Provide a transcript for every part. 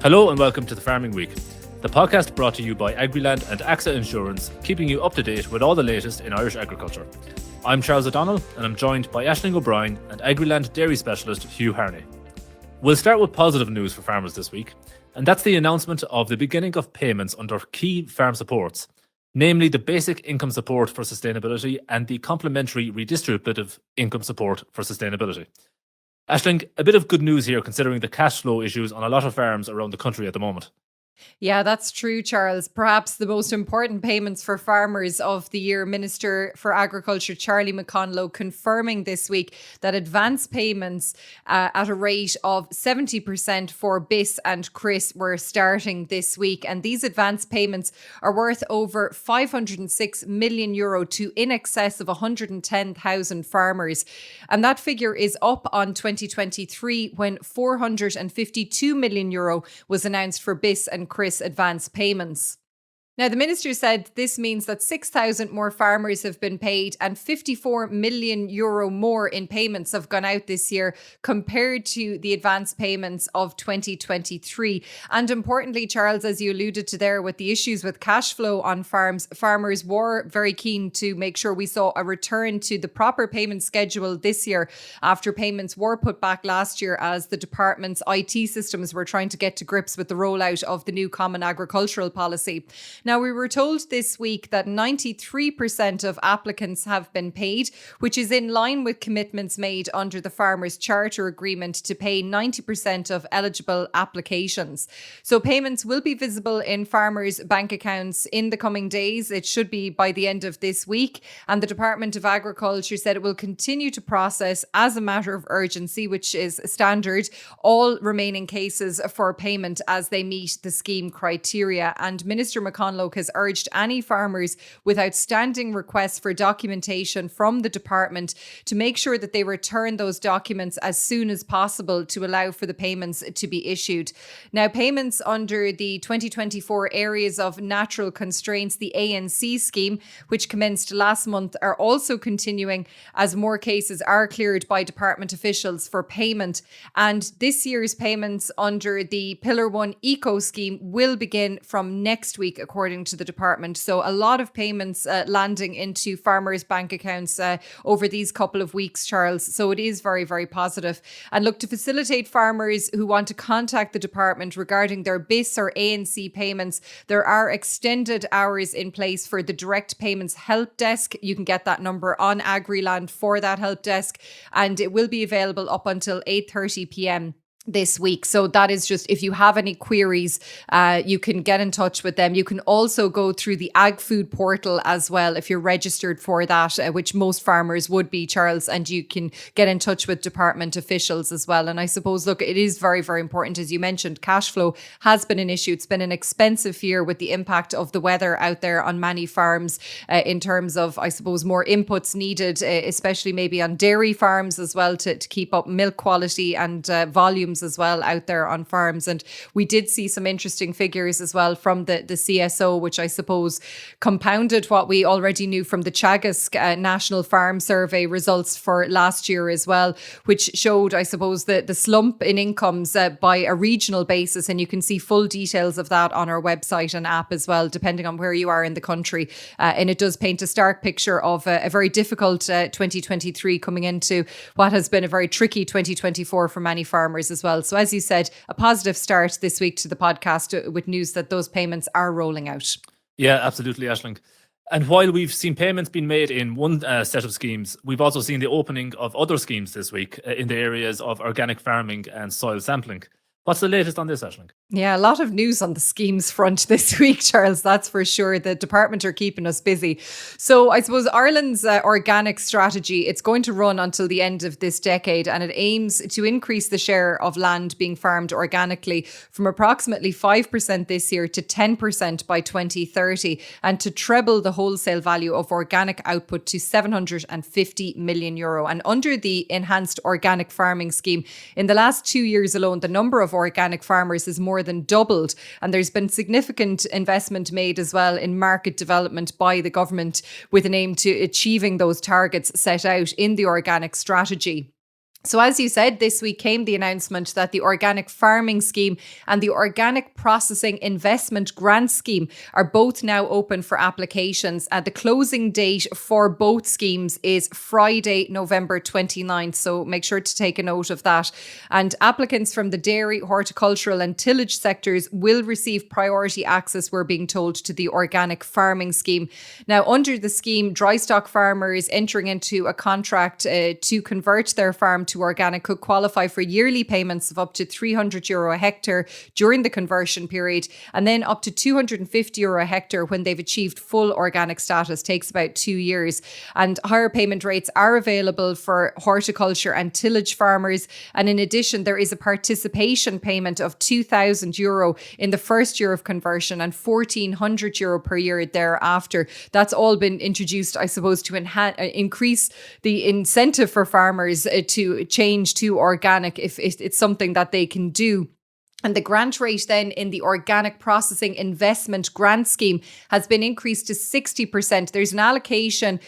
Hello and welcome to the Farming Week, the podcast brought to you by Agriland and AXA Insurance, keeping you up to date with all the latest in Irish agriculture. I'm Charles O'Donnell and I'm joined by Aisling O'Brien and Agriland dairy specialist Hugh Harney. We'll start with positive news for farmers this week, and that's the announcement of the beginning of payments under key farm supports, namely the Basic Income Support for Sustainability and the Complementary Redistributive Income Support for Sustainability. Aisling, a bit of good news here considering the cash flow issues on a lot of farms around the country at the moment. Yeah, that's true, Charles. Perhaps the most important payments for farmers of the year. Minister for Agriculture Charlie McConloe confirming this week that advance payments at a rate of 70% for BISS and CRISS were starting this week. And these advance payments are worth over €506 million to in excess of 110,000 farmers. And that figure is up on 2023 when €452 million was announced for BISS and CRISS advance payments. Now, the minister said this means that 6,000 more farmers have been paid and €54 million more in payments have gone out this year compared to the advance payments of 2023. And importantly, Charles, as you alluded to there with the issues with cash flow on farms, farmers were very keen to make sure we saw a return to the proper payment schedule this year after payments were put back last year as the department's IT systems were trying to get to grips with the rollout of the new Common Agricultural Policy. Now, we were told this week that 93% of applicants have been paid, which is in line with commitments made under the Farmers' Charter Agreement to pay 90% of eligible applications. So payments will be visible in farmers' bank accounts in the coming days. It should be by the end of this week. And the Department of Agriculture said it will continue to process as a matter of urgency, which is standard, all remaining cases for payment as they meet the scheme criteria. And Minister McConloe has urged any farmers with outstanding requests for documentation from the department to make sure that they return those documents as soon as possible to allow for the payments to be issued. Now, payments under the 2024 Areas of Natural Constraints, the ANC scheme, which commenced last month, are also continuing as more cases are cleared by department officials for payment. And this year's payments under the Pillar 1 Eco scheme will begin from next week, according to the department. So a lot of payments landing into farmers' bank accounts over these couple of weeks, Charles. So it is very, very positive. And look, to facilitate farmers who want to contact the department regarding their BISS or ANC payments, there are extended hours in place for the Direct Payments Help Desk. You can get that number on Agriland for that help desk, and it will be available up until 8:30 p.m. this week. So that is just, if you have any queries, you can get in touch with them. You can also go through the Ag Food portal as well if you're registered for that, which most farmers would be, Charles, and you can get in touch with department officials as well. And I suppose, look, it is very, very important. As you mentioned, cash flow has been an issue. It's been an expensive year with the impact of the weather out there on many farms in terms of, I suppose, more inputs needed, especially maybe on dairy farms as well to keep up milk quality and volumes as well out there on farms. And we did see some interesting figures as well from the CSO, which I suppose compounded what we already knew from the Teagasc National Farm Survey results for last year as well, which showed, I suppose, the slump in incomes by a regional basis. And you can see full details of that on our website and app as well, depending on where you are in the country. And it does paint a stark picture of a very difficult 2023 coming into what has been a very tricky 2024 for many farmers as well. So as you said, a positive start this week to the podcast with news that those payments are rolling out. Yeah, absolutely, Aisling. And while we've seen payments being made in one set of schemes, we've also seen the opening of other schemes this week in the areas of organic farming and soil sampling. What's the latest on this, Aisling? Yeah, a lot of news on the schemes front this week, Charles, that's for sure. The department are keeping us busy. So I suppose Ireland's organic strategy, it's going to run until the end of this decade, and it aims to increase the share of land being farmed organically from approximately 5% this year to 10% by 2030, and to treble the wholesale value of organic output to €750 million. And under the Enhanced Organic Farming Scheme, in the last 2 years alone, the number of organic farmers has more than doubled. And there's been significant investment made as well in market development by the government with an aim to achieving those targets set out in the organic strategy. So as you said, this week came the announcement that the Organic Farming Scheme and the Organic Processing Investment Grant Scheme are both now open for applications. The closing date for both schemes is Friday, November 29th. So make sure to take a note of that. And applicants from the dairy, horticultural and tillage sectors will receive priority access, we're being told, to the Organic Farming Scheme. Now, under the scheme, dry stock farmers entering into a contract to convert their farm to organic could qualify for yearly payments of up to €300 a hectare during the conversion period, and then up to €250 a hectare when they've achieved full organic status. Takes about 2 years. And higher payment rates are available for horticulture and tillage farmers. And in addition, there is a participation payment of €2,000 in the first year of conversion and €1,400 per year thereafter. That's all been introduced, I suppose, to increase the incentive for farmers to change to organic if it's something that they can do. And the grant rate then in the Organic Processing Investment Grant Scheme has been increased to 60%. There's an allocation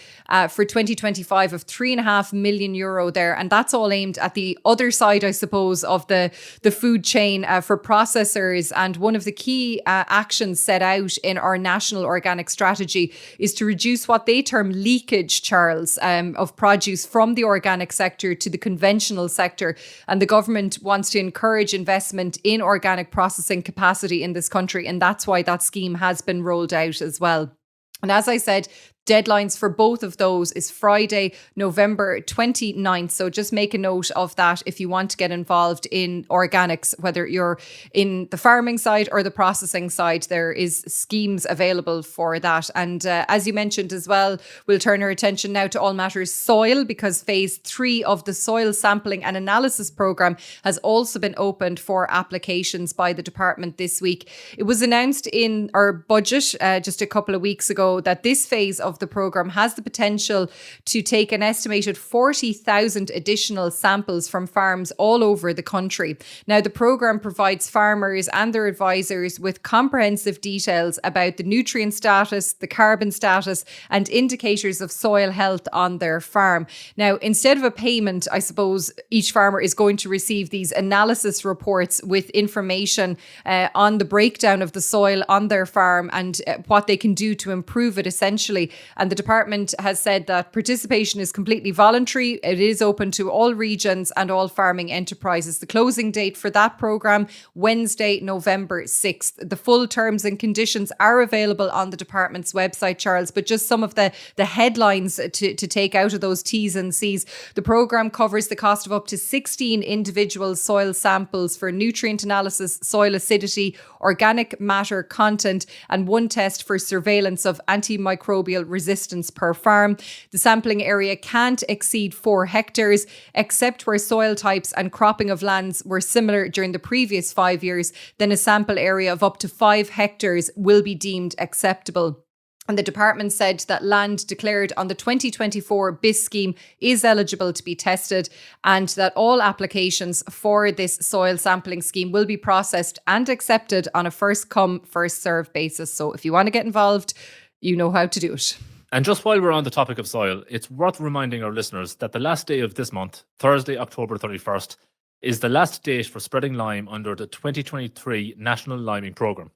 for 2025 of €3.5 million there. And that's all aimed at the other side, I suppose, of the food chain for processors. And one of the key actions set out in our national organic strategy is to reduce what they term leakage, Charles, of produce from the organic sector to the conventional sector. And the government wants to encourage investment in organic processing capacity in this country. And that's why that scheme has been rolled out as well. And as I said, deadlines for both of those is Friday, November 29th. So just make a note of that if you want to get involved in organics, whether you're in the farming side or the processing side, there is schemes available for that. And as you mentioned as well, we'll turn our attention now to all matters soil, because phase 3 of the soil sampling and analysis programme has also been opened for applications by the department this week. It was announced in our budget just a couple of weeks ago that this phase of the programme has the potential to take an estimated 40,000 additional samples from farms all over the country. Now, the programme provides farmers and their advisors with comprehensive details about the nutrient status, the carbon status, and indicators of soil health on their farm. Now, instead of a payment, I suppose each farmer is going to receive these analysis reports with information on the breakdown of the soil on their farm and what they can do to improve it, essentially. And the department has said that participation is completely voluntary. It is open to all regions and all farming enterprises. The closing date for that programme, Wednesday, November 6th. The full terms and conditions are available on the department's website, Charles, but just some of the headlines to take out of those T's and C's. The programme covers the cost of up to 16 individual soil samples for nutrient analysis, soil acidity, organic matter content, and one test for surveillance of antimicrobial resistance per farm. The sampling area can't exceed 4 hectares, except where soil types and cropping of lands were similar during the previous 5 years. Then a sample area of up to 5 hectares will be deemed acceptable. And the department said that land declared on the 2024 BISS scheme is eligible to be tested, and that all applications for this soil sampling scheme will be processed and accepted on a first come, first served basis. So if you want to get involved, you know how to do it. And just while we're on the topic of soil, it's worth reminding our listeners that the last day of this month, Thursday, October 31st, is the last date for spreading lime under the 2023 National Liming Programme.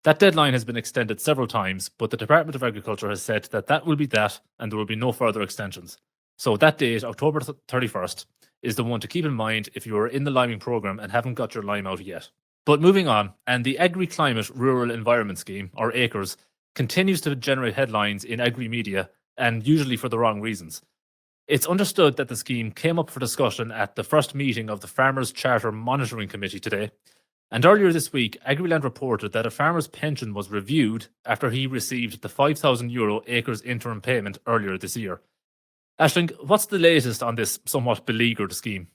That deadline has been extended several times, but the Department of Agriculture has said that will be that and there will be no further extensions. So that date, October 31st, is the one to keep in mind if you are in the liming programme and haven't got your lime out yet. But moving on, and the Agri-Climate Rural Environment Scheme, or ACRES, continues to generate headlines in agri-media, and usually for the wrong reasons. It's understood that the scheme came up for discussion at the first meeting of the Farmers' Charter Monitoring Committee today. And earlier this week, Agriland reported that a farmer's pension was reviewed after he received the €5,000 ACRES interim payment earlier this year. Aisling, what's the latest on this somewhat beleaguered scheme?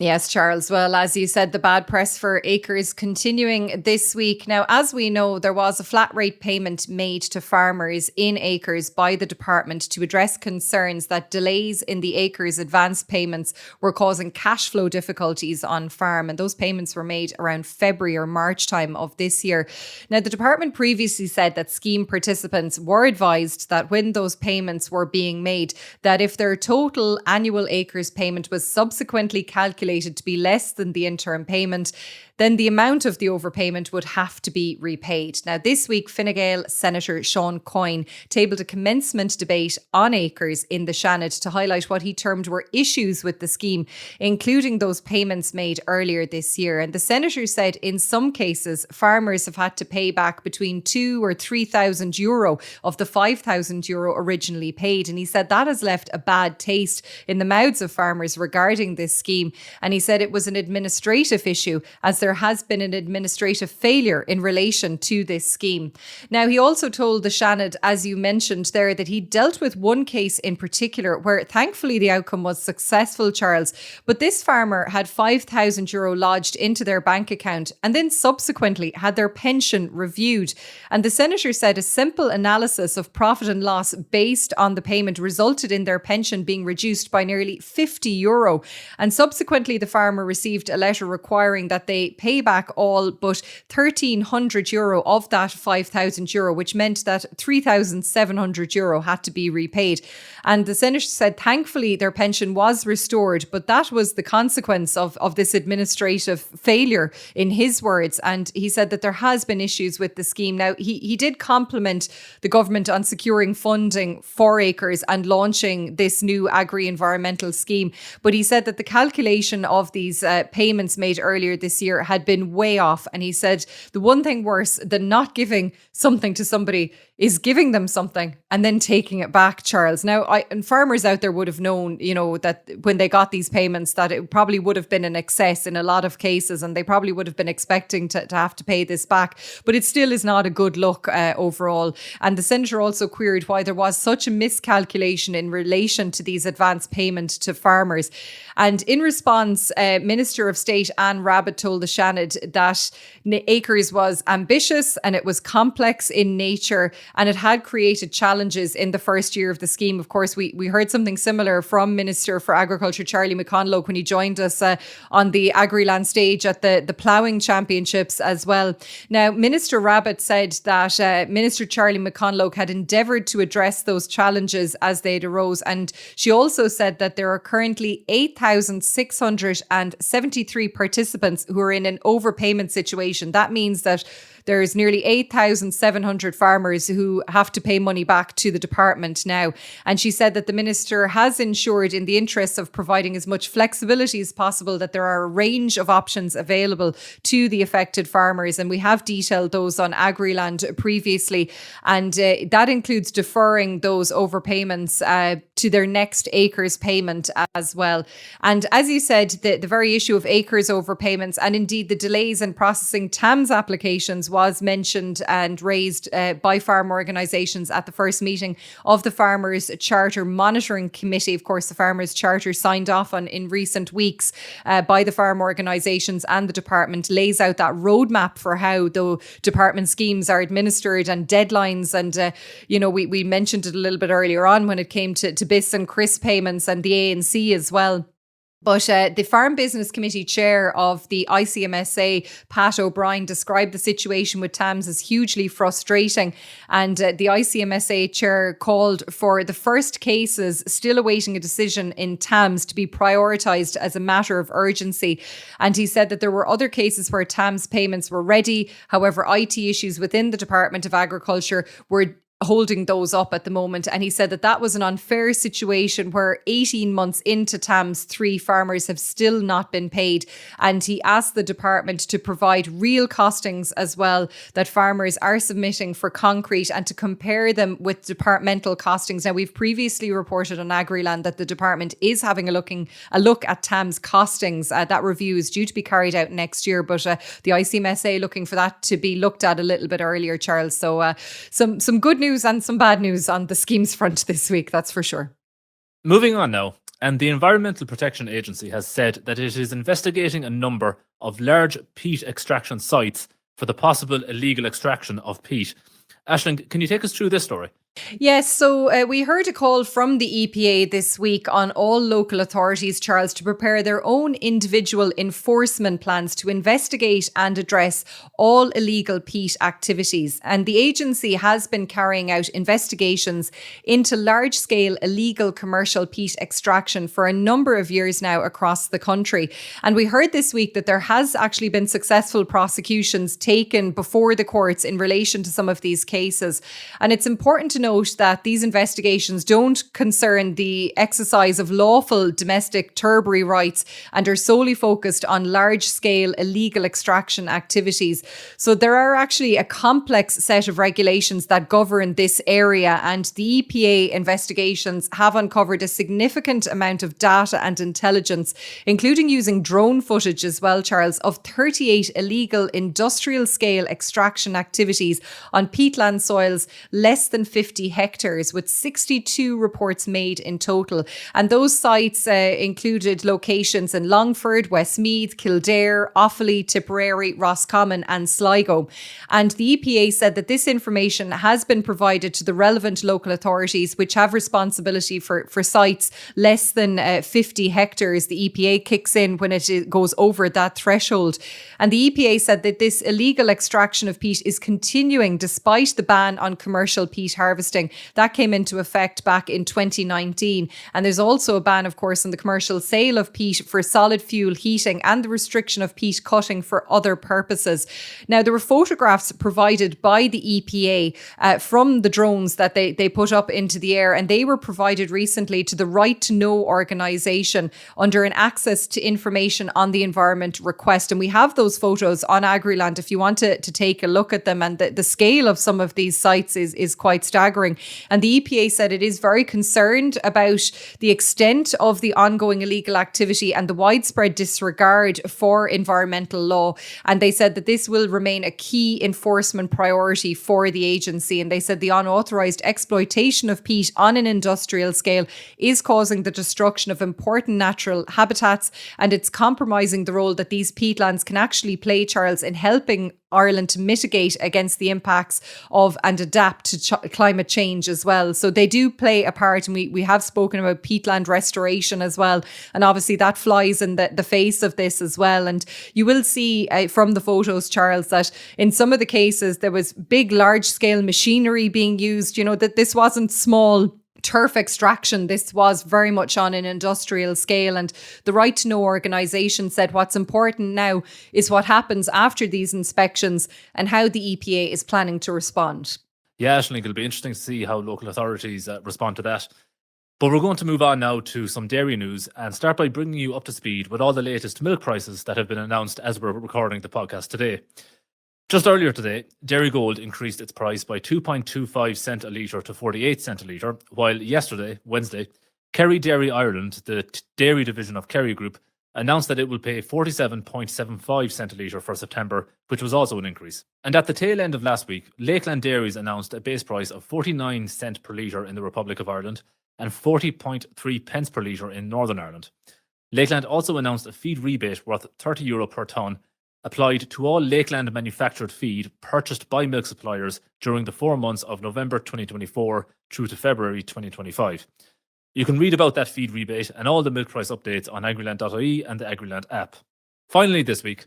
Yes, Charles. Well, as you said, the bad press for acres continuing this week. Now, as we know, there was a flat rate payment made to farmers in acres by the department to address concerns that delays in the acres advance payments were causing cash flow difficulties on farm. And those payments were made around February or March time of this year. Now, the department previously said that scheme participants were advised that when those payments were being made, that if their total annual acres payment was subsequently calculated to be less than the interim payment, then the amount of the overpayment would have to be repaid. Now, this week, Fine Gael Senator Sean Coyne tabled a commencement debate on acres in the Seanad to highlight what he termed were issues with the scheme, including those payments made earlier this year. And the Senator said in some cases, farmers have had to pay back between €2,000 or €3,000 of the €5,000 originally paid. And he said that has left a bad taste in the mouths of farmers regarding this scheme. And he said it was an administrative issue, as there has been an administrative failure in relation to this scheme. Now, he also told the Seanad, as you mentioned there, that he dealt with one case in particular where thankfully the outcome was successful, Charles. But this farmer had €5,000 lodged into their bank account and then subsequently had their pension reviewed. And the Senator said a simple analysis of profit and loss based on the payment resulted in their pension being reduced by nearly €50. And subsequently, the farmer received a letter requiring that they pay back all but €1,300 of that €5,000, which meant that €3,700 had to be repaid. And the Senator said thankfully their pension was restored, but that was the consequence of this administrative failure, in his words. And he said that there has been issues with the scheme. Now, he did compliment the government on securing funding for acres and launching this new agri-environmental scheme. But he said that the calculation of these payments made earlier this year had been way off. And he said the one thing worse than not giving something to somebody is giving them something and then taking it back, Charles. Now, and farmers out there would have known, that when they got these payments, that it probably would have been in excess in a lot of cases, and they probably would have been expecting to have to pay this back. But it still is not a good look overall. And the Senator also queried why there was such a miscalculation in relation to these advance payments to farmers. And in response, Minister of State Anne Rabbitte told the Seanad that acres was ambitious and it was complex in nature, and it had created challenges in the first year of the scheme. Of course, we heard something similar from Minister for Agriculture Charlie McConlogue when he joined us on the Agriland stage at the ploughing championships as well. Now, Minister Rabbitte said that Minister Charlie McConlogue had endeavoured to address those challenges as they'd arose, and she also said that there are currently 8,673 participants who are in an overpayment situation. That means that there's nearly 8,700 farmers who have to pay money back to the department now. And she said that the minister has ensured, in the interests of providing as much flexibility as possible, that there are a range of options available to the affected farmers. And we have detailed those on Agriland previously. And that includes deferring those overpayments to their next acres payment as well. And as you said, the very issue of acres overpayments and indeed the delays in processing TAMS applications was mentioned and raised by farm organisations at the first meeting of the Farmers Charter Monitoring Committee. Of course, the Farmers Charter signed off on in recent weeks by the farm organisations, and the department lays out that roadmap for how the department schemes are administered and deadlines. And, we mentioned it a little bit earlier on when it came to BISS and CRISS payments and the ANC as well. But the Farm Business Committee chair of the ICMSA, Pat O'Brien, described the situation with TAMS as hugely frustrating. And the ICMSA chair called for the first cases still awaiting a decision in TAMS to be prioritised as a matter of urgency. And he said that there were other cases where TAMS payments were ready. However, IT issues within the Department of Agriculture were holding those up at the moment. And he said that that was an unfair situation where 18 months into TAMS 3 farmers have still not been paid. And he asked the department to provide real costings as well that farmers are submitting for concrete and to compare them with departmental costings. Now, we've previously reported on Agriland that the department is having a look at TAMS costings. That review is due to be carried out next year, but the ICMSA looking for that to be looked at a little bit earlier, Charles. So some good news and some bad news on the schemes front this week, that's for sure. Moving on now. And the Environmental Protection Agency has said that it is investigating a number of large peat extraction sites for the possible illegal extraction of peat. Aisling, can you take us through this story? Yes, so we heard a call from the EPA this week on all local authorities, Charles, to prepare their own individual enforcement plans to investigate and address all illegal peat activities. And the agency has been carrying out investigations into large-scale illegal commercial peat extraction for a number of years now across the country. And we heard this week that there has actually been successful prosecutions taken before the courts in relation to some of these cases. And it's important to note that these investigations don't concern the exercise of lawful domestic turbary rights and are solely focused on large-scale illegal extraction activities. So there are actually a complex set of regulations that govern this area, and the EPA investigations have uncovered a significant amount of data and intelligence, including using drone footage as well, Charles, of 38 illegal industrial-scale extraction activities on peatland soils less than 50 hectares, with 62 reports made in total. And those sites included locations in Longford, Westmeath, Kildare, Offaly, Tipperary, Roscommon and Sligo. And the EPA said that this information has been provided to the relevant local authorities, which have responsibility for sites less than 50 hectares. The EPA kicks in when it goes over that threshold. And the EPA said that this illegal extraction of peat is continuing despite the ban on commercial peat harvesting. That came into effect back in 2019. And there's also a ban, of course, on the commercial sale of peat for solid fuel heating and the restriction of peat cutting for other purposes. Now, there were photographs provided by the EPA from the drones that they put up into the air, and they were provided recently to the Right to Know organisation under an access to information on the environment request. And we have those photos on Agriland if you want to take a look at them. And the scale of some of these sites is quite staggering. And the EPA said it is very concerned about the extent of the ongoing illegal activity and the widespread disregard for environmental law. And they said that this will remain a key enforcement priority for the agency. And they said the unauthorised exploitation of peat on an industrial scale is causing the destruction of important natural habitats, and it's compromising the role that these peatlands can actually play, Charles, in helping Ireland to mitigate against the impacts of and adapt to climate change as well. So they do play a part, and we have spoken about peatland restoration as well. And obviously that flies in the face of this as well. And you will see from the photos, Charles, that in some of the cases there was big, large scale machinery being used, you know, that this wasn't small turf extraction. This was very much on an industrial scale. And the Right to Know organisation said what's important now is what happens after these inspections and how the EPA is planning to respond. Yeah, Aisling, it'll be interesting to see how local authorities respond to that. But we're going to move on now to some dairy news and start by bringing you up to speed with all the latest milk prices that have been announced as we're recording the podcast today. Just earlier today, Dairy Gold increased its price by 2.25 cent a litre to 48 cent a litre, while yesterday, Wednesday, Kerry Dairy Ireland, the dairy division of Kerry Group, announced that it will pay 47.75 cent a litre for September, which was also an increase. And at the tail end of last week, Lakeland Dairies announced a base price of 49 cent per litre in the Republic of Ireland and 40.3 pence per litre in Northern Ireland. Lakeland also announced a feed rebate worth €30 per tonne applied to all Lakeland manufactured feed purchased by milk suppliers during the 4 months of November 2024 through to February 2025. You can read about that feed rebate and all the milk price updates on Agriland.ie and the Agriland app. Finally this week,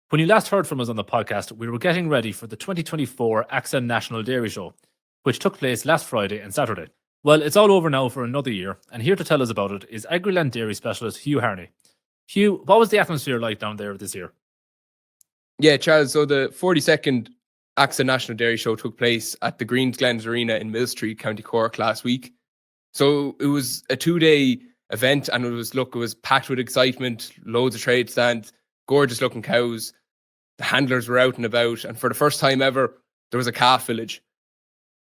when you last heard from us on the podcast, we were getting ready for the 2024 AXA National Dairy Show, which took place last Friday and Saturday. Well, it's all over now for another year, and here to tell us about it is Agriland Dairy Specialist Hugh Harney. Hugh, what was the atmosphere like down there this year? Yeah, Charles, so the 42nd AXA National Dairy Show took place at the Greensglens Arena in Mill Street, County Cork last week. So it was a 2-day event, and it was packed with excitement, loads of trade stands, gorgeous looking cows. The handlers were out and about, and for the first time ever, there was a calf village.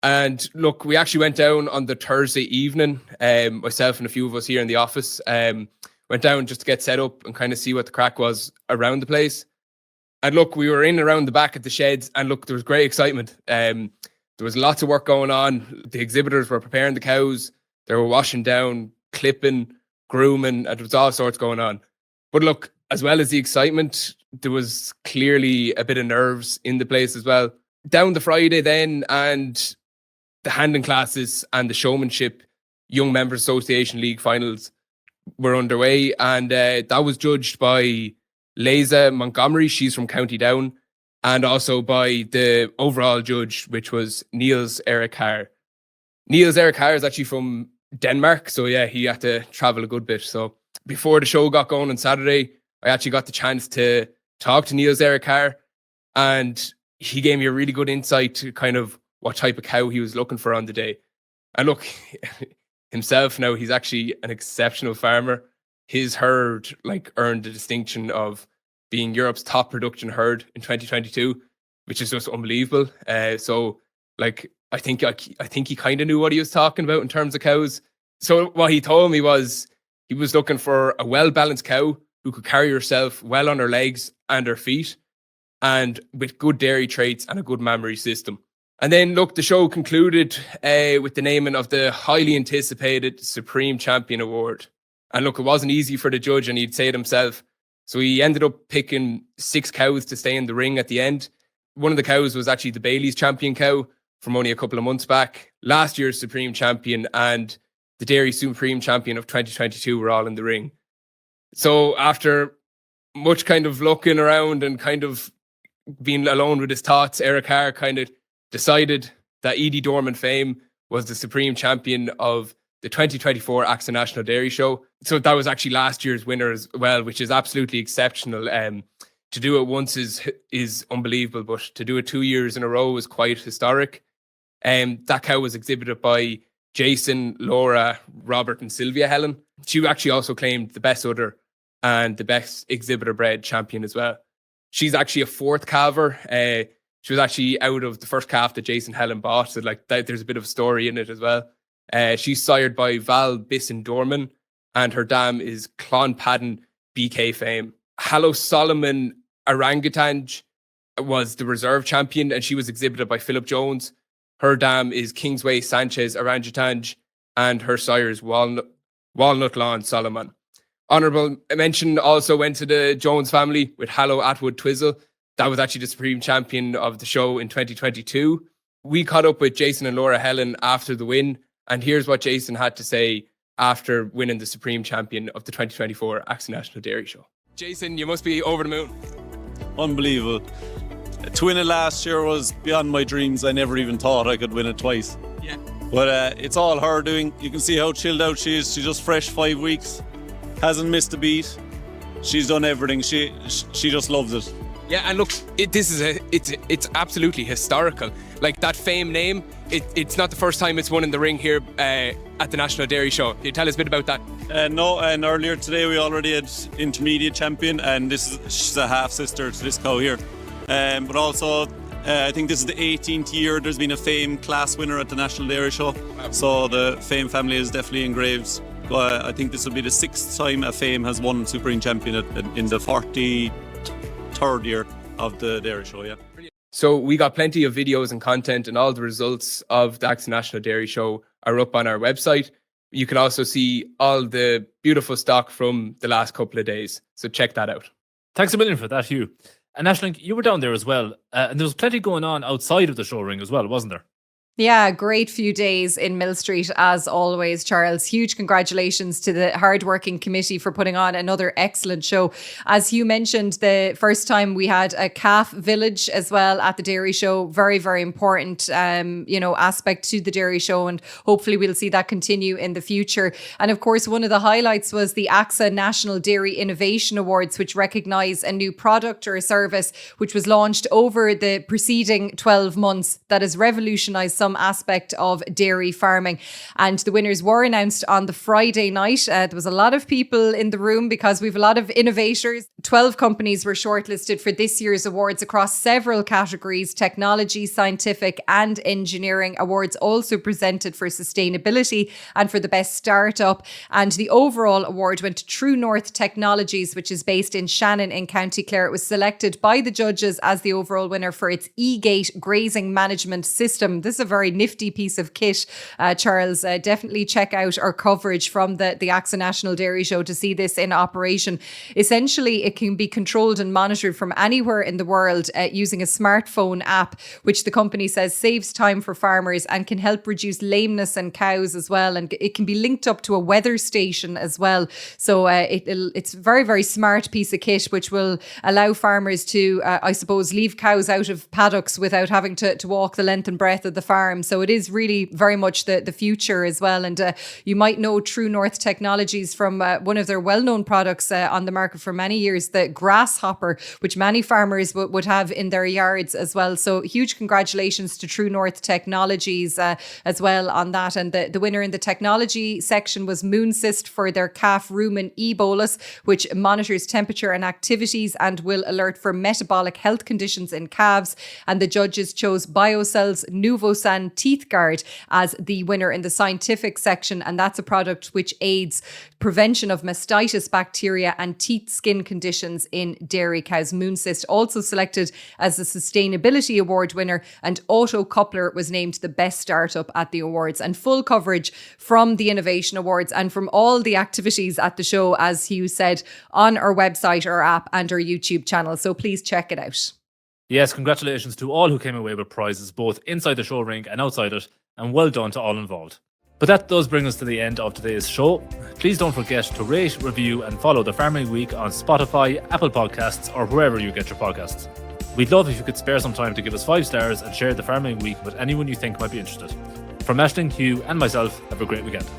And look, we actually went down on the Thursday evening, myself and a few of us here in the office, went down just to get set up and kind of see what the crack was around the place. And look, we were in around the back at the sheds, and look, there was great excitement. There was lots of work going on. The exhibitors were preparing the cows. They were washing down, clipping, grooming, and there was all sorts going on. But look, as well as the excitement, there was clearly a bit of nerves in the place as well. Down the Friday then, and the handling classes and the showmanship Young Members Association League finals were underway, and that was judged by Liza Montgomery, she's from County Down, and also by the overall judge, which was Niels Erik Haar. Niels Erik Haar is actually from Denmark, so yeah, he had to travel a good bit. So before the show got going on Saturday, I actually got the chance to talk to Niels Erik Haar, and he gave me a really good insight to kind of what type of cow he was looking for on the day. And look, himself now, he's actually an exceptional farmer. His herd earned the distinction of being Europe's top production herd in 2022, which is just unbelievable. So I think he kind of knew what he was talking about in terms of cows. So what he told me was he was looking for a well-balanced cow who could carry herself well on her legs and her feet, and with good dairy traits and a good mammary system. And then, look, the show concluded with the naming of the highly anticipated Supreme Champion Award. And look, it wasn't easy for the judge, and he'd say it himself. So he ended up picking 6 cows to stay in the ring at the end. One of the cows was actually the Bailey's champion cow from only a couple of months back. Last year's Supreme Champion and the Dairy Supreme Champion of 2022 were all in the ring. So after much kind of looking around and kind of being alone with his thoughts, Erik Haar kind of decided that Edie Dorman Fame was the Supreme Champion of the 2024 AXA National Dairy Show. So that was actually last year's winner as well, which is absolutely exceptional. To do it once is unbelievable, but to do it 2 years in a row is quite historic. That cow was exhibited by Jason, Laura, Robert and Sylvia Helen. She actually also claimed the best udder and the best exhibitor bred champion as well. She's actually a 4th calver. She was actually out of the first calf that Jason Helen bought. So there's a bit of a story in it as well. She's sired by Val Bisson Dorman, and her dam is Clonpadden BK Fame. Hallow Solomon Orangutange was the reserve champion, and she was exhibited by Philip Jones. Her dam is Kingsway Sanchez Orangutange, and her sire is Walnut Lawn Solomon. Honourable mention also went to the Jones family with Hallow Atwood Twizzle. That was actually the Supreme Champion of the show in 2022. We caught up with Jason and Laura Helen after the win, and here's what Jason had to say after winning the Supreme Champion of the 2024 AXA National Dairy Show. Jason, you must be over the moon. Unbelievable. To win it last year was beyond my dreams. I never even thought I could win it twice. Yeah. But it's all her doing. You can see how chilled out she is. She's just fresh 5 weeks. Hasn't missed a beat. She's done everything. She just loves it. Yeah, and look, it's absolutely historical. Like that Fame name, it's not the first time it's won in the ring here at the National Dairy Show. Can you tell us a bit about that? No, and earlier today we already had intermediate champion, and she's a half sister to this cow here. But also, I think this is the 18th year there's been a Fame class winner at the National Dairy Show. Wow. So the Fame family is definitely engraved. I think this will be the 6th time a Fame has won Supreme Champion in the 43rd year of the Dairy Show, yeah. So we got plenty of videos and content, and all the results of the AXA National Dairy Show are up on our website. You can also see all the beautiful stock from the last couple of days. So check that out. Thanks a million for that, Hugh. And Aisling, you were down there as well. And there was plenty going on outside of the show ring as well, wasn't there? Yeah, great few days in Mill Street as always, Charles. Huge congratulations to the hardworking committee for putting on another excellent show. As you mentioned, the first time we had a calf village as well at the dairy show. Very, very important, aspect to the dairy show, and hopefully we'll see that continue in the future. And of course, one of the highlights was the AXA National Dairy Innovation Awards, which recognise a new product or a service which was launched over the preceding 12 months that has revolutionised some aspect of dairy farming. And the winners were announced on the Friday night. There was a lot of people in the room because we have a lot of innovators. 12 companies were shortlisted for this year's awards across several categories: technology, scientific and engineering. Awards also presented for sustainability and for the best startup. And the overall award went to True North Technologies, which is based in Shannon in County Clare. It was selected by the judges as the overall winner for its E-Gate grazing management system. This is a very nifty piece of kit, Charles. Definitely check out our coverage from the AXA National Dairy Show to see this in operation. Essentially, it can be controlled and monitored from anywhere in the world using a smartphone app, which the company says saves time for farmers and can help reduce lameness in cows as well. And it can be linked up to a weather station as well. So it's a very, very smart piece of kit, which will allow farmers to, I suppose, leave cows out of paddocks without having to walk the length and breadth of the farm. So it is really very much the future as well. And you might know True North Technologies from one of their well-known products on the market for many years, the grasshopper, which many farmers would have in their yards as well. So huge congratulations to True North Technologies as well on that. And the winner in the technology section was Moonsist for their calf rumen e-bolus, which monitors temperature and activities and will alert for metabolic health conditions in calves. And the judges chose BioCell's Nuvosan Teeth Guard as the winner in the scientific section. And that's a product which aids prevention of mastitis bacteria and teeth skin conditions in dairy cows. Moonsist also selected as the Sustainability Award winner, and Auto Coupler was named the best startup at the awards. And full coverage from the Innovation Awards and from all the activities at the show, as Hugh said, on our website, our app and our YouTube channel. So please check it out. Yes, congratulations to all who came away with prizes both inside the show ring and outside it, and well done to all involved. But that does bring us to the end of today's show. Please don't forget to rate, review and follow the Farming Week on Spotify, Apple Podcasts or wherever you get your podcasts. We'd love if you could spare some time to give us 5 stars and share the Farming Week with anyone you think might be interested. From Aisling, Hugh and myself, have a great weekend.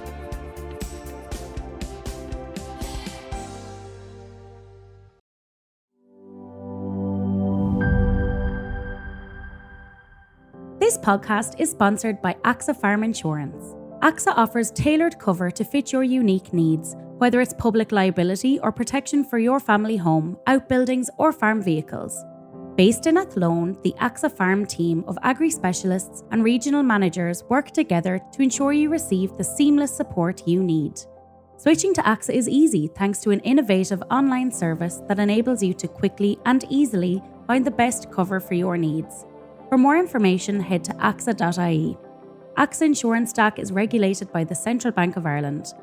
This podcast is sponsored by AXA Farm Insurance. AXA offers tailored cover to fit your unique needs, whether it's public liability or protection for your family home, outbuildings or farm vehicles. Based in Athlone, the AXA Farm team of agri-specialists and regional managers work together to ensure you receive the seamless support you need. Switching to AXA is easy thanks to an innovative online service that enables you to quickly and easily find the best cover for your needs. For more information, head to AXA.ie. AXA Insurance Stack is regulated by the Central Bank of Ireland.